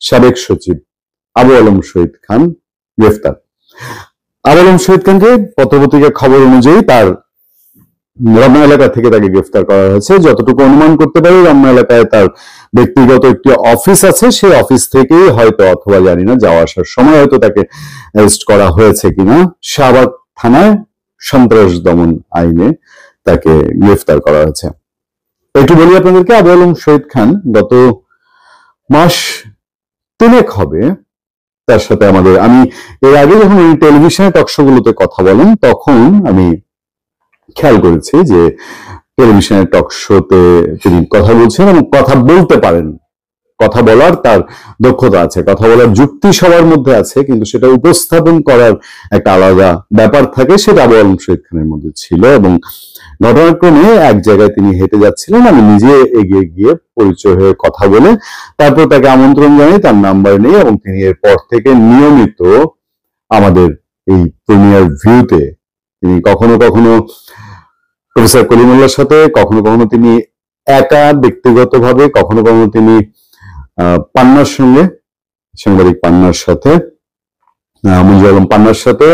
সাবেক সচিব আবু আলম শহীদ খান গ্রেফতার। আবু আলম শহীদ খানকে পত্রপত্রিকার খবর অনুযায়ী তার রমনা এলাকা থেকে তাকে গ্রেফতার করা হয়েছে। যতটুকু অনুমান করতে পারি, রমনা এলাকায় তার ব্যক্তিগত একটি অফিস আছে, সেই অফিস থেকেই হয়তো, অথবা জানি না, যাওয়া আসার সময় হয়তো তাকে অ্যারেস্ট করা হয়েছে কিনা, শাহবাগ থানায় সন্ত্রাস দমন আইনে তাকে গ্রেফতার করা হয়েছে। একটু বলি আপনাদেরকে, আবু আলম শহীদ খান গত মাস 3 হবে তার সাথে আমি এর আগে যখন উনি টেলিভিশনে টকশো গুলোতে কথা বলেন, তখন আমি খেয়াল করেছি যে টেলিভিশনের টকশোতে তিনি কথা বলছেন এবং কথা বলতে পারেন, কথা বলার তার দক্ষতা আছে, কথা বলার যুক্তি সবার মধ্যে আছে, কিন্তু সেটা উপস্থাপন করার একটা আলাদা ব্যাপার থাকে, সেটা আবু আলম শহীদ খানের মধ্যে ছিল। এবং ঘটনাক্রমে এক জায়গায় তিনি হেঁটে যাচ্ছিলেন, আমি নিজে এগিয়ে গিয়ে পরিচয় হয়ে কথা বলে তারপর তাকে আমন্ত্রণ জানাই, তার নাম্বার নেই, এবং তিনি এরপর থেকে নিয়মিত আমাদের এই প্রিমিয়ার ভিউতে তিনি কখনো কখনো প্রফেসর কলিমুল্লাহর সাথে, কখনো কখনো তিনি একা ব্যক্তিগতভাবে, কখনো কখনো তিনি পান্নার সঙ্গে, সাংবাদিক পান্নার সাথে, মুজিবুর আলম পান্নার সাথে,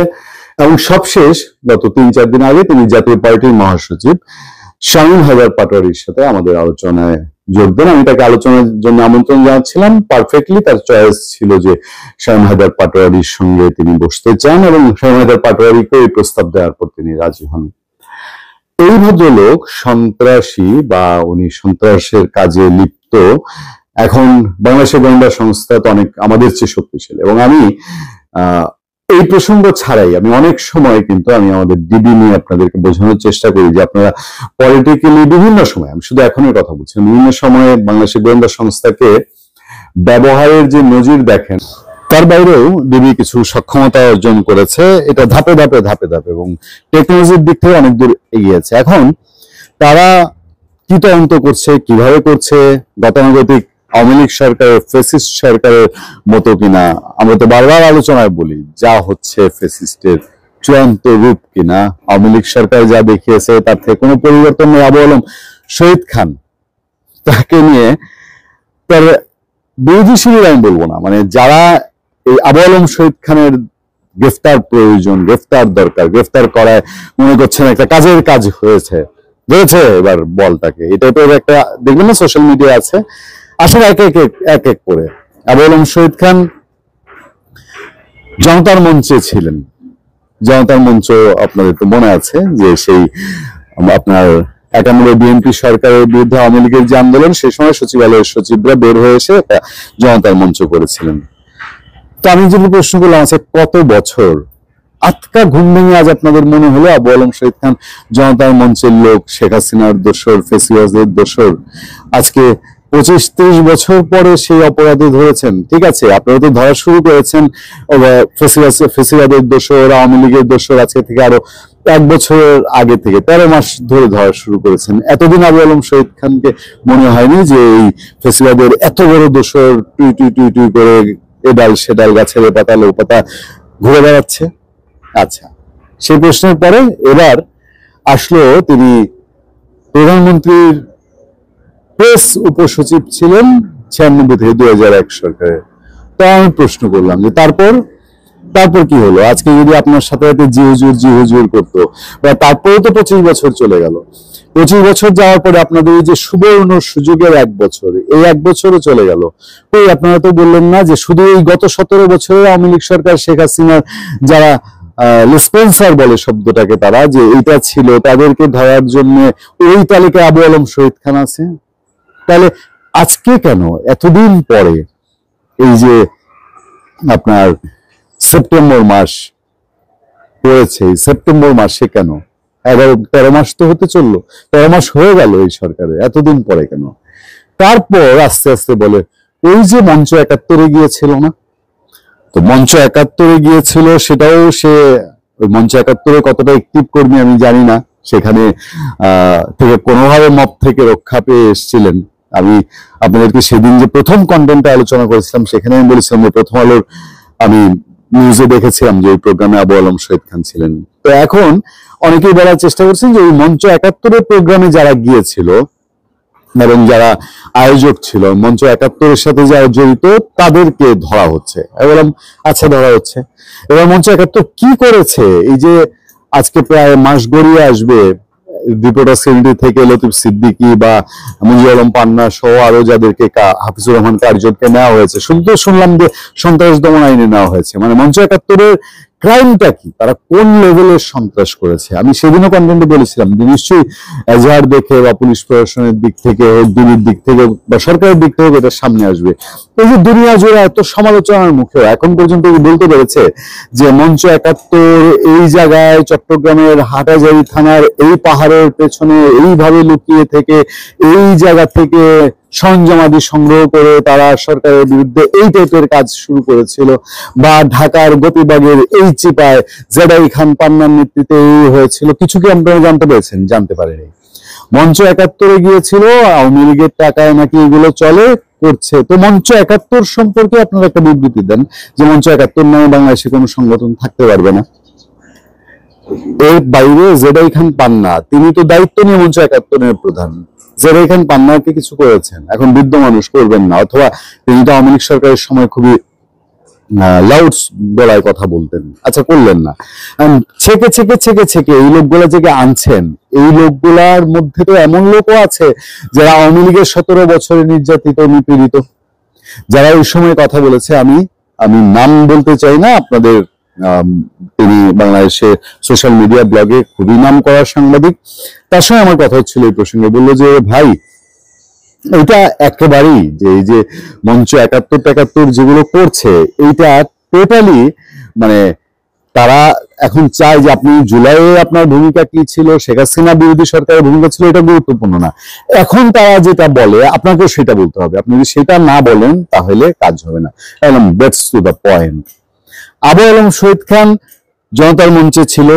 এবং সবশেষ গত 3-4 দিন আগে তিনি জাতীয় পার্টির মহাসচিব শামীম হায়দার পাটোয়ারির সাথে আমাদের আলোচনায় যোগ দেন। আমি তাকে আলোচনার জন্য আমন্ত্রণ জানাচ্ছিলাম, পারফেক্টলি তার চয়েস ছিল যে শামীম হায়দার পাটোয়ারির সঙ্গে তিনি বসতে চান, এবং শামীম হায়দার পাটোয়ারিকে এই প্রস্তাব দেওয়ার পর তিনি রাজি হন। এই ভদ্রলোক সন্ত্রাসী বা উনি সন্ত্রাসের কাজে লিপ্ত, এখন বাংলাদেশের গোয়েন্দা সংস্থা তো অনেক আমাদের চেয়ে শক্তিশালী, এবং আমি এই প্রসঙ্গ ছাড়াই আমি অনেক সময় কিন্তু আমি আমাদের ডিবি নিয়ে আপনাদেরকে বোঝানোর চেষ্টা করি যে আপনারা পলিটিক্যালি বিভিন্ন সময়, আমি শুধু এখনের কথা বলছি, বিভিন্ন সময়ে বাংলাদেশের গোয়েন্দা সংস্থাকে ব্যবহারের যে নজির দেখেন, তার বাইরেও ডিবি কিছু সক্ষমতা অর্জন করেছে, এটা ধাপে ধাপে ধাপে ধাপে এবং টেকনোলজির দিক থেকে অনেক দূর এগিয়েছে। এখন তারা কি তদন্ত করছে, কিভাবে করছে, গতানুগতিক আওয়ামী লীগ সরকারের ফেসিস্ট সরকারের মতো কিনা, আমরা তো বারবার আলোচনায় বলি যা হচ্ছে ফেসিস্টের চূড়ান্ত রূপ কিনা, আওয়ামী লীগ সরকার যা দেখিয়েছে তার থেকে কোনো পরিবর্তন নেই। আবু আলম শহীদ খান তাকে নিয়ে তার বিরোধী শিবির আমি বলবো না, মানে যারা এই আবু আলম শহীদ খানের গ্রেফতার প্রয়োজন, গ্রেফতার দরকার, গ্রেফতার করায় মনে করছেন একটা কাজের কাজ হয়েছে, ধরেছে এবার বল তাকে, এই টাইপের একটা দেখবেন না সোশ্যাল মিডিয়া আছে। আসলে এক এক করে আবু আলম শহীদ খান জনতার মঞ্চে ছিলেন। জনতার মঞ্চ আপনাদের তো মনে আছে যে সেই আপনার 91 বিএনপি সরকারের বিরুদ্ধে আওয়ামী লীগের যে আন্দোলন, সেই সময় সচিবালয়ের সচিবরা বের হয়ে এসে একটা জনতার মঞ্চ করেছিলেন। তো আমি যদি প্রশ্ন করলাম, আছে কত বছর আটকা ঘুম ভেঙে আজ আপনাদের মনে হলো আবু আলম শহীদ খান জনতার মঞ্চের লোক, শেখ হাসিনার দোসর, ফেসিবাদের দোসর, আজকে 25-30 বছর পরে সেই অপরাধী ধরেছেন। ঠিক আছে, আপনারা তো ধরা শুরু করেছেন ফেসিবাদের দোসর, আওয়ামী লীগের দোসর আজকে থেকে আরো 1 বছরের আগে থেকে 13 মাস ধরে ধরা শুরু করেছেন। এতদিন আবু আলম শহীদ খানকে মনে হয়নি যে এই ফেসিবাদের এত বড় দোসর টুই টুই টুই টুই করে এ ডাল সে ডাল গাছের পাতা লো পাতা ঘুরে বেড়াচ্ছে? আচ্ছা, সেই প্রশ্নের পরে এবার আসলো তিনি প্রধানমন্ত্রীর প্রেস উপসচিব ছিলেন 96 থেকে 2001 সরকারে। তো আমি প্রশ্ন করলাম যে তারপর কি হলো? আজকে যদি আপনার সাথে জি হুজুর করতো, বা তারপরে তো 25 বছর চলে গেল। 25 বছর যাওয়ার পরে আপনাদের এই যে সুবর্ণ সুযোগের 1 বছর, এই 1 বছরও চলে গেল। ওই আপনারা তো বললেন না যে শুধু এই গত 17 বছরে আওয়ামী লীগ সরকার, শেখ হাসিনার যারা স্পন্সর বলে শব্দটাকে, তারা যে এইটা ছিল তাদেরকে ধরার জন্য ওই তালিকায় আবু আলম শহীদ খান আছে। তাহলে আজকে কেন এতদিন পরে এই যে আপনার সেপ্টেম্বর মাস পড়েছে, সেপ্টেম্বর মাসে কেন 13 মাস তো হতে চললো, 13 মাস হয়ে গেল এই সরকারের, এতদিন পরে কেন? তারপর আস্তে আস্তে বলে ওই যে মঞ্চ 71-এ গিয়েছিল না, তো মঞ্চ 71-এ গিয়েছিল, সেটাও সে ওই মঞ্চ 71-এ কতটা অ্যাক্টিভ কর্মী আমি জানি না, সেখানে থেকে কোনোভাবে মব থেকে রক্ষা পেয়ে এসেছিলেন। আমি আপনাদেরকে সেদিন যে প্রথম কন্টেন্টে আলোচনা করেছিলাম, সেখানে আমি বলেছিলাম যে প্রথম আলোর আমি নিউজে দেখেছিলাম যে ওই প্রোগ্রামে আবু আলম শহীদ খান ছিলেন। তো এখন অনেকেই বলার চেষ্টা করছেন যে ওই মঞ্চ 71-এর প্রোগ্রামে যারা গিয়েছিল এবং যারা আয়োজক ছিল মঞ্চ ৭১-এর সাথে যারা জড়িত তাদেরকে ধরা হচ্ছে। বললাম আচ্ছা ধরা হচ্ছে, এবার মঞ্চ ৭১ কি করেছে? এই যে আজকে প্রায় মাস গড়িয়ে আসবে রিপোর্টার সেলটি থেকে লতিফ সিদ্দিকী বা মুজিবুর আলম পান্না সহ আরো যাদেরকে হাফিজুর রহমান কার্যককে নেওয়া হয়েছে, শুনলাম যে সন্ত্রাস দমন আইনে নেওয়া হয়েছে। মানে মঞ্চ ৭১-এর ক্রাইমটা কি, তারা কোন লেভেলের সন্ত্রাস করেছে? আমি সেদিনও কন্টেন্টে বলেছিলাম যে নিশ্চয়ই এজাহার দেখে বা পুলিশ প্রশাসনের দিক থেকে হোক, দিল্লির দিক থেকে বা সরকারের দিক থেকে এটা সামনে আসবে। এই যে দুনিয়া জুড়ে এত সমালোচনার মুখে এখন পর্যন্ত বলতে পেরেছে যে মঞ্চ ৭১ এই জায়গায় চট্টগ্রামের হাটাজারি থানার এই পাহাড়ের পেছনে এইভাবে লুকিয়ে থেকে এই জায়গা থেকে সরঞ্জামাদি সংগ্রহ করে তারা সরকারের বিরুদ্ধে এই টাইপের কাজ শুরু করেছিল, বা ঢাকার গোপীবাগের এই চিপায় জেডাই খান পান্নার নেতৃত্বে এই হয়েছিল। কিছু কি আপনারা জানতে পেরেছেন? জানতে পারেনি। মঞ্চ ৭১-এ গিয়েছিল আওয়ামী লীগের টাকায় নাকি এগুলো চলে করছে। তো মঞ্চ ৭১ সম্পর্কে আপনারা একটা বিবৃতি দেন যে মঞ্চ ৭১ নামে বাংলাদেশে কোনো সংগঠন থাকতে পারবে না। এর বাইরে জেডাই খান পান্না তিনি তো দায়িত্ব নিয়ে মঞ্চ ৭১-এর প্রধান। জেডাই খান পান্নাকে কিছু করেছেন, এখন বৃদ্ধ মানুষ করবেন না, অথবা তিনি তো আওয়ামী লীগ সরকারের সময় খুবই লাউড গলায় কথা বলতেন, আচ্ছা করলেন না। ছেকে ছেকে ছেকে ছেকে এই লোকগুলা যে আনছেন, এই লোকগুলার মধ্যে তো এমন লোকও আছে যারা আওয়ামী লীগের ১৭ বছরে নির্যাতিত নিপীড়িত, যারা ওই সময় কথা বলেছে। আমি নাম বলতে চাই না, আপনাদের তিনি বাংলাদেশের সোশ্যাল মিডিয়া ব্লগে খুবই নাম করা সাংবাদিক, তার সঙ্গে আমার কথা হচ্ছিল এই প্রসঙ্গে। বললো যে ভাই এটা একেবারেই যে এই যে মঞ্চ ৭১ যেগুলো করছে এইটা টোটালি মানে তারা এখন চায় যে আপনি জুলাইয়ে আপনার ভূমিকা কি ছিল, শেখ হাসিনা বিরোধী সরকারের ভূমিকা ছিল, এটা গুরুত্বপূর্ণ না। এখন তারা যেটা বলে আপনাকেও সেটা বলতে হবে। আপনি যদি সেটা না বলেন তাহলে কাজ হবে না। একদম দ্যাটস টু দ্য পয়েন্ট। আবু আলম শহীদ খান জনতার মঞ্চে ছিল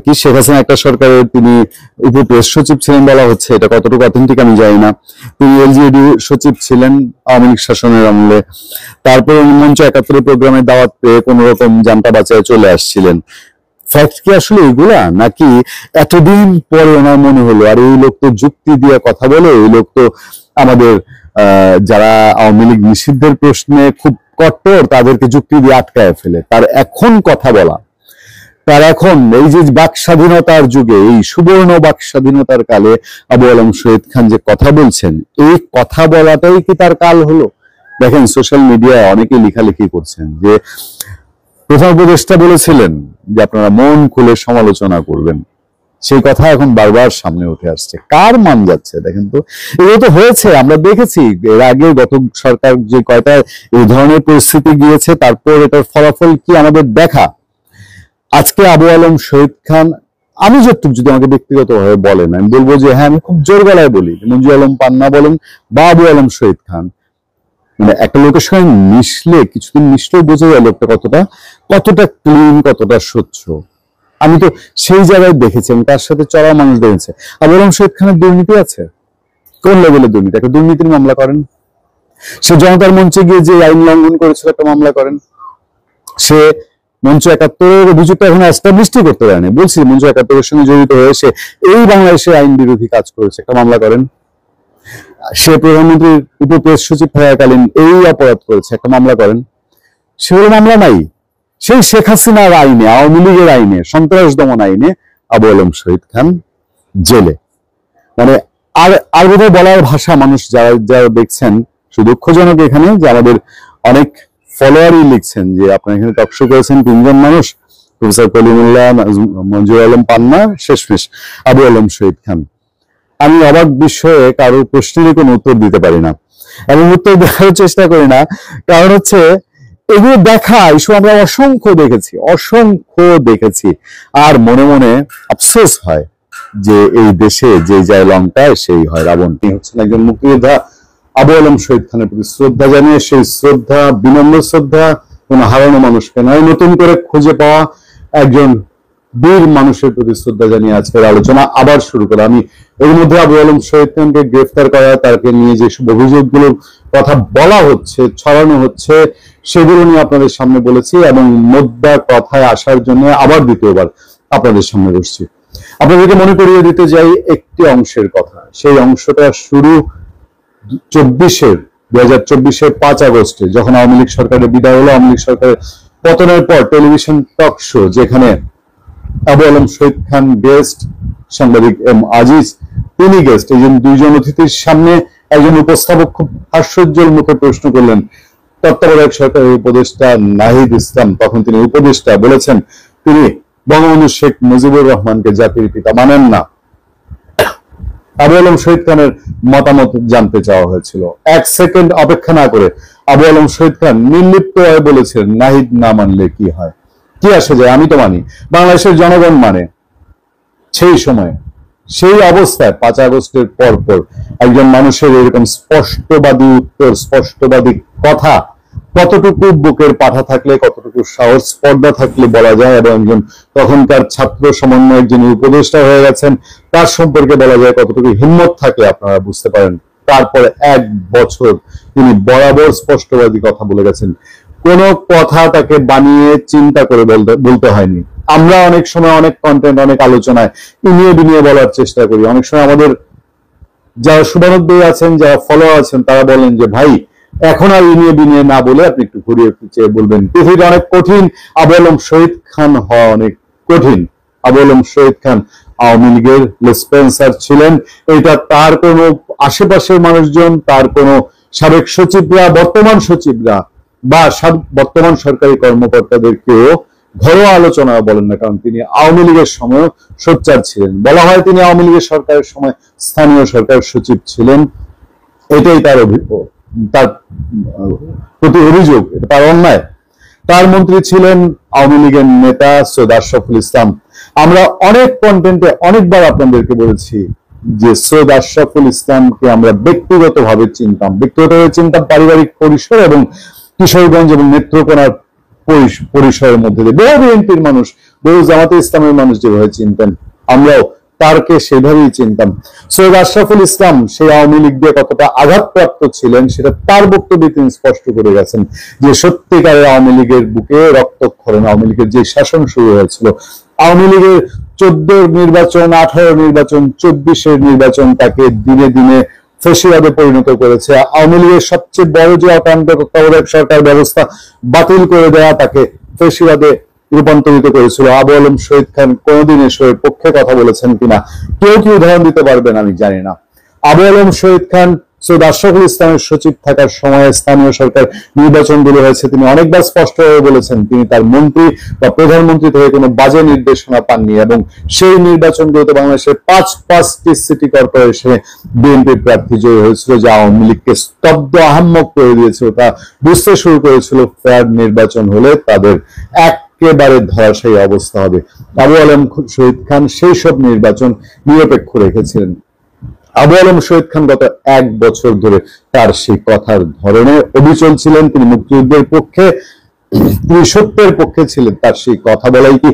কি শেখ হাসিনা একটা সরকারের তিনি উপপ্রেস সচিব ছিলেন বলা হচ্ছে, এটা কতটুকু অথেন্টিক আমি জানি না। তিনি এলজিইডি সচিব ছিলেন আওয়ামী লীগ শাসনের আমলে। তারপরে মঞ্চ ৭১ প্রোগ্রামে দাওয়াত পেয়ে কোন রকম জানটা বাঁচায় চলে আসছিলেন। ফ্যাক্ট কি আসলে এগুলা, নাকি এতদিন পরে ওনার মনে হলো আর এই লোক তো যুক্তি দিয়ে কথা বলে, এই লোক তো আমাদের যারা আওয়ামী লীগ নিষিদ্ধের প্রশ্নে খুব কট্টর তাদেরকে যুক্তি দিয়ে আটকায় ফেলে, তার এখন কথা বলা, তার এখন এই যে বাক স্বাধীনতার যুগে এই সুবর্ণ বাক স্বাধীনতার কালে আবু আলম শহীদ খান যে কথা বলছেন, এই কথা বলাটাই কি তার কাল হলো? দেখেন সোশ্যাল মিডিয়ায় অনেকে লেখালেখি করছেন যে প্রধান উপদেষ্টা বলেছিলেন যে আপনারা মন খুলে সমালোচনা করবেন, সেই কথা এখন বারবার সামনে উঠে আসছে। কার মান যাচ্ছে দেখেন তো। এগুলো তো হয়েছে, আমরা দেখেছি এর আগে গত সরকার যে কয়টা এই ধরনের পরিস্থিতি গিয়েছে, তারপর এটার ফলাফল কি আমাদের দেখা। আজকে আবু আলম শহীদ খান, আমি যতটুকু যদি আমাকে ব্যক্তিগতভাবে বলেন আমি বলবো যে হ্যাঁ আমি খুব জোর গলায় বলি, মুজিবুর আলম পান্না বলেন বা আবু আলম শহীদ খান, মানে একটা লোকের সঙ্গে মিশলে কিছুদিন মিশলে বোঝা যায় লোকটা কতটা ক্লিন, কতটা স্বচ্ছ। আমি তো সেই জায়গায় দেখেছি, আমি তার সাথে চলা মানুষ দেখেছে। আবু আলম শহীদ খানের দুর্নীতি আছে, কোন লেভেলের দুর্নীতি? একটা দুর্নীতির মামলা করেন, সে জনতার মঞ্চে গিয়ে যে আইন লঙ্ঘন করেছিল একটা মামলা করেন, সে মঞ্চ ৭১ অভিযোগটা এখন এস্টাবলিশই করতে পারেনি, বলছি মঞ্চ ৭১ সঙ্গে জড়িত হয়ে সে এই বাংলাদেশের আইন বিরোধী কাজ করেছে, একটা মামলা করেন। সে প্রধানমন্ত্রীর উপপ্রেস সচিব থাকাকালীন এই অপরাধ করেছে, একটা মামলা করেন। সেগুলো মামলা নাই। সেই শেখ হাসিনার আইনে, আওয়ামী লীগের আইনে, সন্ত্রাস দমন আইনে আবু আলম শহীদ খান জেলে। মানে আর বোধহয় বলার ভাষা মানুষ যারা দেখছেন, শুধু দুঃখজনক এখানে যে আমাদের অনেক ফলোয়ারই লিখছেন যে আপনার এখানে টকশো করেছেন ৩ জন মানুষ, প্রফেসর কলিমুল্লাহ, মঞ্জুর আলম পান্না, শেষমেশ আবু আলম শহীদ খান। আমি অবাক বিষয়ে কারোর প্রশ্নেরই কোনো উত্তর দিতে পারি না এবং উত্তর দেওয়ার চেষ্টা করি না, কারণ হচ্ছে এগুলো দেখা ইস্যু আমরা অসংখ্য দেখেছি আর মনে মনে আফসোস হয় যে এই দেশে যে যায় লঙ্কায় সেই হয় রাবণ। তিনি হচ্ছেন একজন মুক্তিযোদ্ধা। আবু আলম শহীদ খানের প্রতি শ্রদ্ধা জানিয়ে, সেই শ্রদ্ধা বিনম্র শ্রদ্ধা, কোন হারানো মানুষকে নয়, নতুন করে খুঁজে পাওয়া একজন বীর মানুষের প্রতি শ্রদ্ধা জানিয়ে আজকের আলোচনা আবার শুরু করা। আমি এর মধ্যে আবু আলম শহীদ খানকে গ্রেফতার করা, তাকে নিয়ে যেসব অভিযোগগুলোর কথা বলা হচ্ছে, ছড়ানো হচ্ছে, সেগুলো নিয়ে আপনাদের সামনে বলেছি এবং মোদ্দা কথায় আসার জন্য আবার দ্বিতীয়বার আপনাদের সামনে বসছি। আপনাদেরকে মনে করিয়ে দিতে যাই একটি অংশের কথা। সেই অংশটা শুরু 2024-এর 5 আগস্টে, যখন আওয়ামী লীগ সরকারের বিদায় হলো, আওয়ামী লীগ সরকারের পতনের পর টেলিভিশন টক শো, যেখানে আবু আলম শহীদ খান গেস্ট, সাংবাদিক এম আজিজ তিনি গেস্ট, এই দুইজন অতিথির সামনে একজন উপস্থাপক খুব হাস্যোজ্জ্বল মুখে প্রশ্ন করলেন তত্ত্বাবধায়ক সরকারের উপদেষ্টা নাহিদ ইসলাম, তখন তিনি উপদেষ্টা, বলেছেন তিনি বঙ্গবন্ধু শেখ মুজিবুর রহমানকে জাতির পিতা মানেন না। আবু আলম শহীদ খানের মতামত জানতে চাওয়া হয়েছিল। 1 সেকেন্ড অপেক্ষা না করে আবু আলম শহীদ খান নির্লিপ্ত হয়ে বলেছেন, নাহিদ না মানলে কি হয়, কি আসে যায়, আমি তো মানি, বাংলাদেশের জনগণ মানে। সেই সময় সেই অবস্থায় 5 আগস্টের পর একজন মানুষের এরকম স্পষ্টবাদী উত্তর, স্পষ্টবাদী কথা কতটুকু বুকের পাঠা থাকলে, কতটুকু সাহস স্পর্ধা থাকলে বলা যায়, এবং একজন তখনকার ছাত্র সমন্বয়ক যিনি উপদেষ্টা হয়ে গেছেন তার সম্পর্কে বলা যায় কতটুকু হিম্মত থাকলে আপনারা বুঝতে পারেন। তারপরে 1 বছর তিনি বরাবর স্পষ্টবাদী কথা বলে গেছেন, কোনো কথা তাকে বানিয়ে চিন্তা করে বলতে হয়নি। আমরা অনেক সময় অনেক কন্টেন্ট, অনেক আলোচনায় ইনিয়ে বিনিয়ে বলার চেষ্টা করি। অনেক সময় আমাদের যারা শুভানুদ্দী আছেন, যারা ফলো আছেন, তারা বলেন যে ভাই এখন আর ইনিয়ে বিনিয়ে না বলে আপনি একটু ঘুরিয়ে ফিরিয়ে বলবেন। পৃথিবীটা অনেক কঠিন, আবু আলম শহীদ খান হওয়া অনেক কঠিন। আবু আলম শহীদ খান আওয়ামী লীগের লেসপেন্সার ছিলেন, এটা তার কোনো আশেপাশের মানুষজন, তার কোনো সাবেক সচিবরা, বর্তমান সচিবরা বা বর্তমান সরকারি কর্মকর্তাদেরকেও ঘরোয়া আলোচনা বলেন না, কারণ তিনি আওয়ামী লীগের সময় সোচ্চার ছিলেন। বলা হয় তিনি আওয়ামী লীগের সরকারের সময় স্থানীয় সরকার সচিব ছিলেন, এটাই তার প্রতি অভিযোগ, তার অন্যায়। তার মন্ত্রী ছিলেন আওয়ামী লীগের নেতা সৈয়দ আশরাফুল ইসলাম। আমরা অনেক কন্টেন্টে অনেকবার আপনাদেরকে বলেছি যে সৈয়দ আশরাফুল ইসলামকে আমরা ব্যক্তিগতভাবে চিনতাম, পারিবারিক পরিসর এবং কিশোরগঞ্জ এবং নেত্রকোনার পরিসরের মধ্যে দিয়ে। বহু বিএনপির মানুষ, বহু জামাতে ইসলামের মানুষ যেভাবে চিনতেন, আমরাও তারকে সেভাবেই চিনতাম। সৈয়দ আশরাফুল ইসলাম সেই আওয়ামী লীগ দিয়ে কতটা আঘাতপ্রাপ্ত ছিলেন সেটা তার বক্তব্যে তিনি স্পষ্ট করে গেছেন, যে সত্যিকারের আওয়ামী লীগের বুকে রক্তক্ষরণ, আওয়ামী লীগের যে শাসন শুরু হয়েছিল, আওয়ামী লীগের 14 নির্বাচন, 18 নির্বাচন, 24-এর নির্বাচন তাকে দিনে দিনে ফেসিবাদে পরিণত করেছে। আওয়ামী লীগের সবচেয়ে বড় যে অকান্ত তত্ত্বাবধায়ক সরকার ব্যবস্থা বাতিল করে দেওয়া তাকে ফেসিবাদে রূপান্তরিত করেছিল। আবু আলম শহীদ খান কোনদিন এসবের পক্ষে কথা বলেছেন কিনা কেউ কি উদাহরণ দিতে পারবেন আমি জানি না। আবু আলম শহীদ খান সৈয়দ আশরাফুল ইসলামের সচিব থাকার সময় স্থানীয় সরকার নির্বাচনগুলো হয়েছে, তিনি অনেকবার স্পষ্টভাবে বলেছেন তিনি তার মন্ত্রী বা প্রধানমন্ত্রী থেকে কোনো বাজে নির্দেশনা পাননি, এবং সেই নির্বাচনগুলোতে বাংলাদেশের 5টি সিটি কর্পোরেশনে বিএনপি প্রার্থী জয়ী হয়েছিল, যা আওয়ামী লীগকে স্তব্ধ আহাম্মক করে দিয়েছিল। তা বুঝতে শুরু করেছিল ফেয়ার নির্বাচন হলে তাদের একেবারে ধরাশায়ী অবস্থা হবে। আবু আলম শহীদ খান সেই সব নির্বাচন নিরপেক্ষ রেখেছিলেন। আবু আলম শহীদ খান গত 1 বছর ধরে তার সেই কথার ধরনে অবিচল ছিলেন। তিনি মুক্তিযুদ্ধের পক্ষে, তিনি সত্যের পক্ষে ছিলেন। তার সেই কথা বলাই কি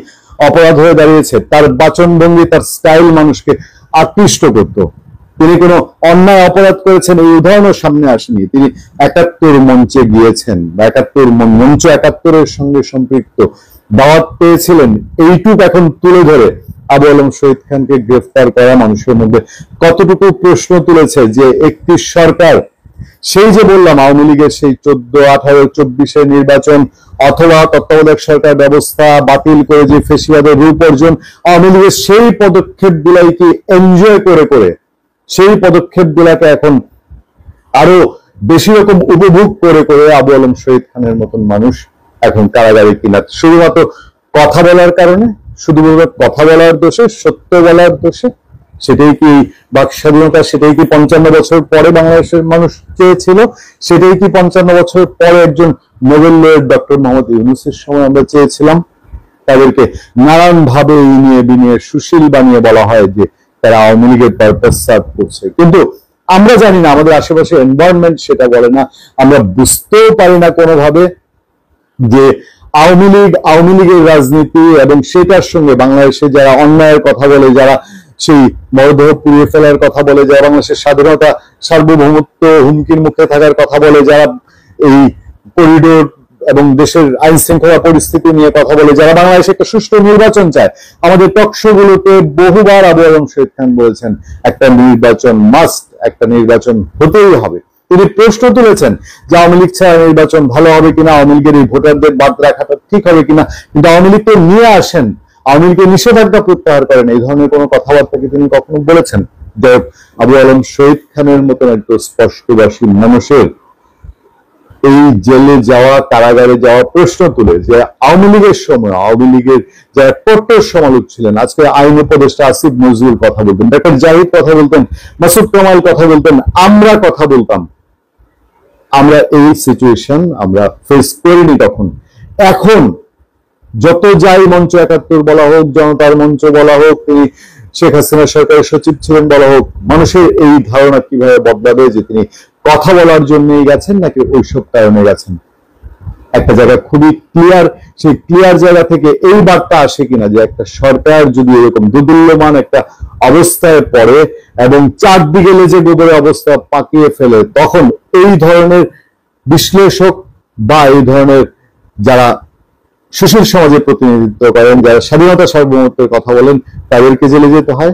অপরাধ হয়ে দাঁড়িয়েছে? তার বাচনভঙ্গি, তার স্টাইল মানুষকে আকৃষ্ট করত। তিনি কোনো অন্যায় অপরাধ করেছেন এই উদাহরণের সামনে আসেনি। তিনি 71 মঞ্চে গিয়েছেন বা 71-এর সঙ্গে সম্পৃক্ত দাওয়াত পেয়েছিলেন, এইটুক এখন তুলে ধরে আবু আলম শহীদ খানকে গ্রেফতার করা মানুষের মধ্যে কতটুকু প্রশ্ন তুলেছে যে একটি সরকার, সেই যে বললাম আওয়ামী লীগের সেই 14, 18, 24-এর নির্বাচন অথবা তত্ত্বাবধায়ক সরকার ব্যবস্থা বাতিল করে যে ফেসিবাদের রূপ অর্জন, আওয়ামী লীগের সেই পদক্ষেপ গুলাই কি এনজয় করে সেই পদক্ষেপ গুলাকে এখন আরো বেশি রকম উপভোগ করে আবু আলম শহীদ খানের মতন মানুষ এখন কারাগারে কিনা শুধুমাত্র কথা বলার কারণে, শুধুমাত্র কথা বলার দোষে, সত্য বলার দোষে? সেটাই কি বাক স্বাধীনতা? সেটাই কি 55 বছর পরে বাংলাদেশের মানুষ চেয়েছিল? সেটাই কি 55 বছর পরে একজন নোবেল লয়েড ডক্টর মোহাম্মদ ইউনূসের সময় আমরা চেয়েছিলাম? তাদেরকে নানান ভাবে ইনিয়ে বিনিয়ে সুশীল বানিয়ে বলা হয় যে তারা আওয়ামী লীগের পারপাস সার্ভ করছে, কিন্তু আমরা জানি না, আমাদের আশেপাশে এনভায়রনমেন্ট সেটা বলে না, আমরা বুঝতেও পারি না কোনোভাবে যে আওয়ামী লীগের রাজনীতি এবং সেটার সঙ্গে বাংলাদেশে যারা অন্যায়ের কথা বলে, যারা সেই মরদেহ পুড়িয়ে ফেলার কথা বলে, যারা বাংলাদেশের স্বাধীনতা সার্বভৌমত্ব হুমকির মুখে থাকার কথা বলে, যারা এই করিডোর এবং দেশের আইন শৃঙ্খলা পরিস্থিতি নিয়ে কথা বলে, যারা বাংলাদেশে একটা সুষ্ঠু নির্বাচন চায়, আমাদের টকশো গুলোতে বহুবার আবু আলম শহীদ খান বলেছেন একটা নির্বাচন মাস্ট, একটা নির্বাচন হতেই হবে। তিনি প্রশ্ন তুলেছেন যে আওয়ামী লীগ ছাড়া নির্বাচন ভালো হবে কিনা, আওয়ামী লীগের এই ভোটারদের বাদ রাখাটা ঠিক হবে কিনা, কিন্তু আওয়ামী লীগকে নিয়ে আসেন, আওয়ামী লীগের নিষেধাজ্ঞা প্রত্যাহার করেন, এই ধরনের কোনো কথাবার্তা কি তিনি কখনো বলেছেন? আবু আলম শহীদ খানের মতন একটু স্পষ্টভাষী মানুষের এই জেলে যাওয়া, কারাগারে যাওয়া প্রশ্ন তুলে যে আওয়ামী লীগের সময় আওয়ামী লীগের যারা কট্টর সমালোচক ছিলেন, আজকে আইন উপদেষ্টা আসিফ নজরুল কথা বলতেন, ডক্টর জাহিদ কথা বলতেন, মাসুদ কামাল কথা বলতেন, আমরা কথা বলতাম, আমরা এই সিচুয়েশন আমরা ফেস করিনি তখন। এখন যত যাই মঞ্চ ৭১ বলা হোক, জনতার মঞ্চ বলা হোক, তিনি শেখ হাসিনা সরকারের সচিব ছিলেন বলা হোক, মানুষের এই ধারণা কিভাবে বদলাবে যে তিনি কথা বলার জন্যই গেছেন নাকি ওইসব কারণে গেছেন? একটা জায়গা খুবই ক্লিয়ার, সেই ক্লিয়ার জায়গা থেকে এই বার্তা আসে কিনা যে একটা সরকার যদি এরকম দুদুল্যমান একটা অবস্থায় পড়ে এবং চারদিকে লেজে গোবরের অবস্থা পাকিয়ে ফেলে, তখন এই ধরনের বিশ্লেষক বা এই ধরনের যারা সুশীল সমাজের প্রতিনিধিত্ব করেন, যারা স্বাধীনতা সার্বভৌমত্বের কথা বলেন, তাদেরকে জেলে যেতে হয়।